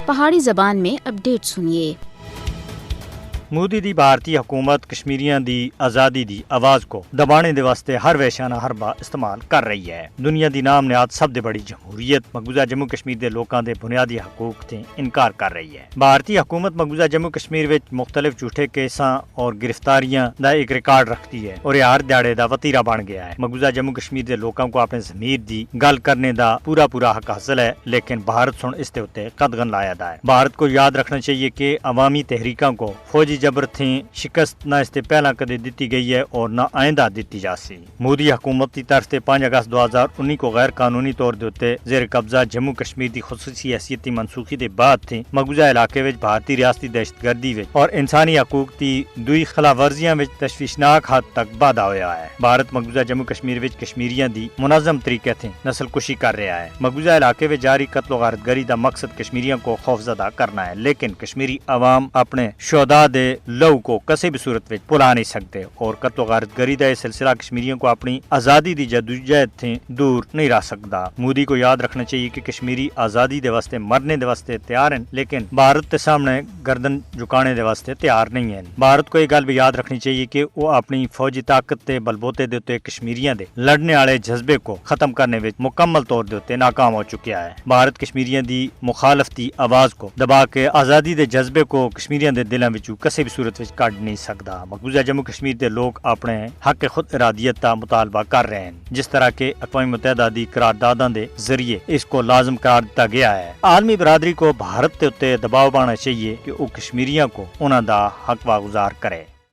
پہاڑی زبان میں اپڈیٹ سنیے۔ مودی دی بھارتی حکومت کشمیریاں دی آزادی دی آواز کو دبانے دے واسطے ہر ویشانہ حربہ استعمال کر رہی ہے۔ دنیا دی نام نہاد سب دے بڑی جمہوریت مقبوضہ جموں کشمیر دے لوکاں دے بنیادی حقوق تے انکار کر رہی ہے۔ بھارتی حکومت مقبوضہ جموں کشمیر وچ مختلف جھوٹے کیساں اور گرفتاریاں دا ایک ریکارڈ رکھتی ہے اور یہ ہر دیہڑے دا وتیرہ بن گیا ہے۔ مقبوضہ جموں کشمیر دے لوکاں کو اپنے ضمیر دی گل کرنے دا پورا حق حاصل ہے، لیکن بھارت سن اس تے اوتے قدغن لایا دا ہے۔ بھارت کو یاد رکھنا چاہیے کہ عوامی تحریکاں کو فوجی جبر تھیں شکست نہ اس سے پہلا کدے دیتی گئی ہے اور نہ آئندہ دیتی جا سی۔ مودی حکومت کی طرف سے 5 اگست 2019 کو غیر قانونی طور دے زیر قبضہ جموں کشمیر دی خصوصی حیثیت دی منسوخی دے بعد تھی مقبوضہ علاقے وچ بھارتی ریاستی دہشت گردی وچ اور انسانی حقوق دی دوئی خلاف ورزیاں وچ تشویشناک حد تک واਧਾ ہویا ہے۔ بھارت مقبوضہ جموں کشمیر وچ کشمیریاں دی منظم طریقے تھیں نسل کشی کر رہا ہے۔ مقبوضہ علاقے وچ جاری قتل و غارت گری دا مقصد کشمیریوں کو خوفزدہ کرنا ہے، لیکن کشمیری عوام اپنے شہداء دے لہو کو کسی بھی صورت وچ بھلا نہیں سکتے اور قتل و غارت گری دا یہ سلسلہ کشمیریوں کو اپنی آزادی دی جدوجہد تھیں دور نہیں رہ سکتا۔ مودی کو یاد رکھنا چاہیے کہ کشمیری آزادی دے واسطے مرنے دے واسطے تیار ہیں، لیکن بھارت کے سامنے گردن جھکانے دے واسطے تیار نہیں ہیں۔ بھارت کو یہ گل بھی یاد رکھنی چاہیے کہ وہ اپنی فوجی طاقت تے بلبوتے دے تے کشمیریاں دے لڑنے والے جذبے کو ختم کرنے وچ مکمل طور دے ناکام ہو چکیا ہے۔ بھارت کشمیریاں دی مخالفتی آواز کو دبا کے آزادی دے جذبے کو کشمیریاں دے دلاں وچوں کسی بھی صورت وچ کڈ نہیں سکدا۔ مقبوضہ جموں کشمیر دے لوگ اپنے حق خود ارادیت کا مطالبہ کر رہے ہیں، جس طرح کے اقوام متحدہ دی قرارداداں دے ذریعے اس کو لازم قرار دیا گیا ہے۔ عالمی برادری کو بھارت تے دباؤ پانا چاہیے کہ وہ کشمیریوں کو انہاں دا حق واگزار کرے۔